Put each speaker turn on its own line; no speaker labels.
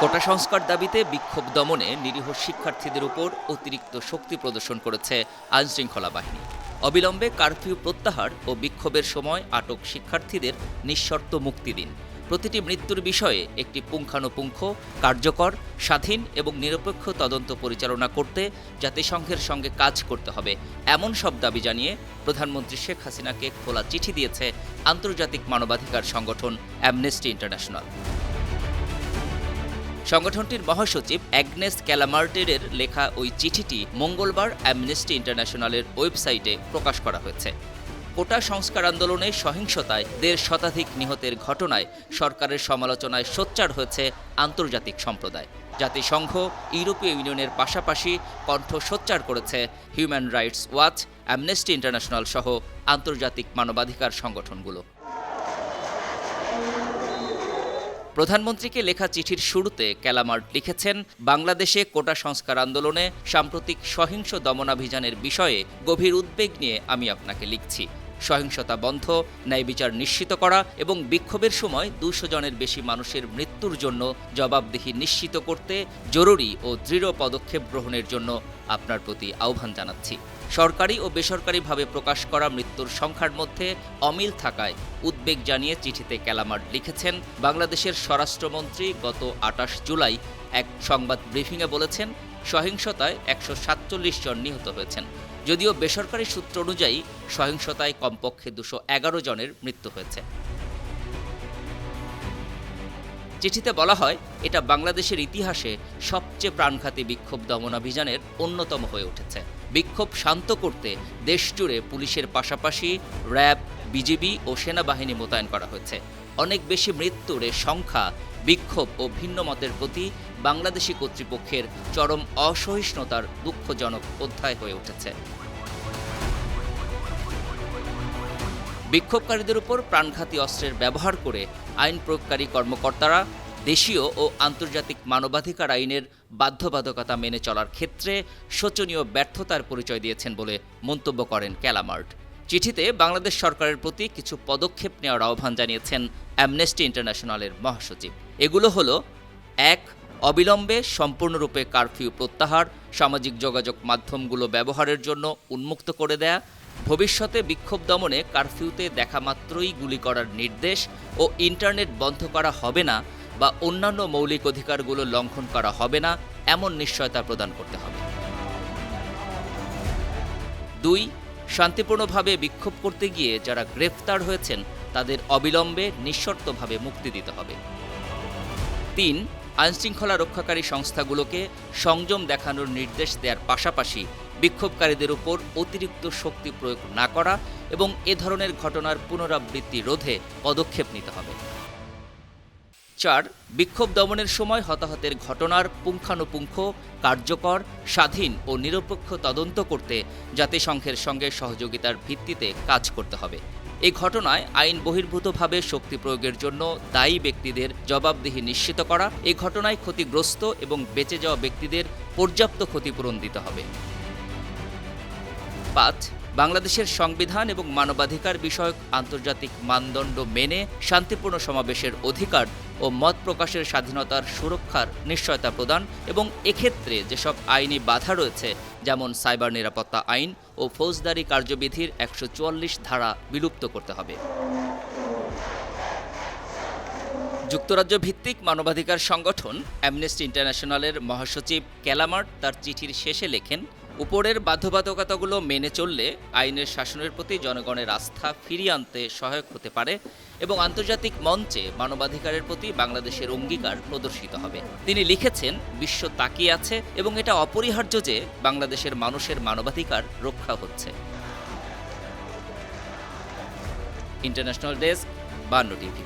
কোটা সংস্কার দাবিতে বিক্ষোভ দমনে নিরীহ শিক্ষার্থীদের উপর অতিরিক্ত শক্তি প্রদর্শন করেছে আইনশৃঙ্খলা বাহিনী। অবিলম্বে কারফিউ প্রত্যাহার ও বিক্ষোভের সময় আটক শিক্ষার্থীদের নিঃশর্ত মুক্তি দিন। প্রতিটি মৃত্যুর বিষয়ে একটি পুঙ্খানুপুঙ্খ, কার্যকর, স্বাধীন এবং নিরপেক্ষ তদন্ত পরিচালনা করতে জাতিসংঘের সঙ্গে কাজ করতে হবে, এমন সব দাবি জানিয়ে প্রধানমন্ত্রী শেখ হাসিনাকে খোলা চিঠি দিয়েছে আন্তর্জাতিক মানবাধিকার সংগঠন অ্যামনেস্টি ইন্টারন্যাশনাল। সংগঠনটির মহাসচিব অ্যাগনেস ক্যালামার্টেরের লেখা ওই চিঠিটি মঙ্গলবার অ্যামনেস্টি ইন্টারন্যাশনালের ওয়েবসাইটে প্রকাশ করা হয়েছে। কোটা সংস্কার আন্দোলনে সহিংসতায় ১.৫ শতাধিক নিহতের ঘটনায় সরকারের সমালোচনায় সোচ্চার হয়েছে আন্তর্জাতিক সম্প্রদায়। জাতিসংঘ, ইউরোপীয় ইউনিয়নের পাশাপাশি কণ্ঠ সোচ্চার করেছে human rights watch, amnesty international সহ আন্তর্জাতিক মানবাধিকার সংগঠনগুলো। প্রধানমন্ত্রীকে লেখা চিঠির শুরুতে ক্যালামার্ট লিখেছেন, বাংলাদেশে কোটা সংস্কার আন্দোলনে সাম্প্রতিক সহিংস দমনাভিযানের বিষয়ে গভীর উদ্বেগ নিয়ে আমি আপনাকে লিখছি। সহিংসতা বন্ধ, ন্যায় বিচার নিশ্চিত করা এবং বিক্ষোভের সময় ২০০ জনের বেশি মানুষের মৃত্যুর জন্য জবাবদিহি নিশ্চিত করতে জরুরি ও দৃঢ় পদক্ষেপ গ্রহণের জন্য আপনার প্রতি আহ্বান জানাচ্ছি। সরকারি ও বেসরকারিভাবে প্রকাশ করা মৃত্যুর সংখ্যার মধ্যে অমিল থাকায় উদ্বেগ জানিয়ে চিঠিতে ক্যালামার্ট লিখেছেন, বাংলাদেশের স্বরাষ্ট্রমন্ত্রী গত ২৮ জুলাই এক সংবাদ ব্রিফিংয়ে বলেছেন, সহিংসতায় ১৪৭ জন নিহত হয়েছেন। যদিও বেসরকারি সূত্র অনুযায়ী সহিংসতায় কমপক্ষে ২১১ জনের মৃত্যু হয়েছে। চিঠিতে বলা হয়, এটা বাংলাদেশের ইতিহাসে সবচেয়ে প্রাণঘাতী বিক্ষোভ দমনাভিযানের অন্যতম হয়ে উঠেছে। বিক্ষোভ শান্ত করতে দেশজুড়ে পুলিশের পাশাপাশি র্যাব, বিজিবি ও সেনাবাহিনী মোতায়েন করা হয়েছে। অনেক বেশি মৃত্যুর এ সংখ্যা বিক্ষোভ ও ভিন্ন মতের প্রতি বাংলাদেশি কর্তৃপক্ষের চরম অসহিষ্ণুতার দুঃখজনক অধ্যায় হয়ে উঠেছে। বিক্ষোভকারীদের উপর প্রাণঘাতী অস্ত্রের ব্যবহার করে আইন প্রয়োগকারী কর্মকর্তারা দেশীয় ও আন্তর্জাতিক মানবাধিকার আইনের বাধ্যবাধকতা মেনে চলার ক্ষেত্রে শোচনীয় ব্যর্থতার পরিচয় দিয়েছেন বলে মন্তব্য করেন ক্যালামার্ট। চিঠিতে বাংলাদেশ সরকারের প্রতি কিছু পদক্ষেপ নেওয়ার আহ্বান জানিয়েছেন অ্যামনেস্টি ইন্টারন্যাশনালের মহাসচিব। এগুলো হলো: ১. অবিলম্বে সম্পূর্ণরূপে কারফিউ প্রত্যাহার, সামাজিক যোগাযোগ মাধ্যমগুলো ব্যবহারের জন্য উন্মুক্ত করে দেয়া, ভবিষ্যতে বিক্ষোভ দমনে কারফিউতে দেখা মাত্রই গুলি করার নির্দেশ ও ইন্টারনেট বন্ধ করা হবে না বা অন্যান্য মৌলিক অধিকারগুলো লঙ্ঘন করা হবে না, এমন নিশ্চয়তা প্রদান করতে হবে। ২. শান্তিপূর্ণভাবে বিক্ষোভ করতে গিয়ে যারা গ্রেফতার হয়েছেন তাদের অবিলম্বে নিঃশর্তভাবে মুক্তি দিতে হবে। ৩. আইনশৃঙ্খলা রক্ষাকারী সংস্থাগুলোকে সংযম দেখানোর নির্দেশ দেওয়ার পাশাপাশি বিক্ষোভকারীদের উপর অতিরিক্ত শক্তি প্রয়োগ না করা এবং এ ধরনের ঘটনার পুনরাবৃত্তি রোধে পদক্ষেপ নিতে হবে। ৪. বিক্ষোভ দমনের সময় হতাহতের ঘটনার পুঙ্খানুপুঙ্খ, কার্যকর, স্বাধীন ও নিরপেক্ষ তদন্ত করতে জাতিসংঘের সঙ্গে সহযোগিতার ভিত্তিতে কাজ করতে হবে। এই ঘটনায় আইন বহির্ভূতভাবে শক্তি প্রয়োগের জন্য দায়ী ব্যক্তিদের জবাবদিহি নিশ্চিত করা, এই ঘটনায় ক্ষতিগ্রস্ত এবং বেঁচে যাওয়া ব্যক্তিদের পর্যাপ্ত ক্ষতিপূরণ দিতে হবে। ৫. বাংলাদেশের সংবিধান এবং মানবাধিকার বিষয়ক আন্তর্জাতিক মানদণ্ড মেনে শান্তিপূর্ণ সমাবেশের অধিকার ও মত প্রকাশের স্বাধীনতার সুরক্ষার নিশ্চয়তা প্রদান এবং এক্ষেত্রে যেসব আইনি বাধা রয়েছে, যেমন সাইবার নিরাপত্তা আইন ও ফৌজদারি কার্যবিধির ১৪৪ ধারা বিলুপ্ত করতে হবে। যুক্তরাজ্য ভিত্তিক মানবাধিকার সংগঠন অ্যামনেস্টি ইন্টারন্যাশনালের মহাসচিব ক্যালামার্ট তার চিঠির শেষে লেখেন, উপরের বাধ্যবাধকতাগুলো মেনে চললে আইনের শাসনের প্রতি জনগণের আস্থা ফিরিয়ে আনতে সহায়ক হতে পারে এবং আন্তর্জাতিক মঞ্চে মানবাধিকারের প্রতি বাংলাদেশের অঙ্গীকার প্রদর্শিত হবে। তিনি লিখেছেন, বিশ্ব তাকিয়ে আছে এবং এটা অপরিহার্য যে বাংলাদেশের মানুষের মানবাধিকার রক্ষা হচ্ছে। International desk, ৫২ TV.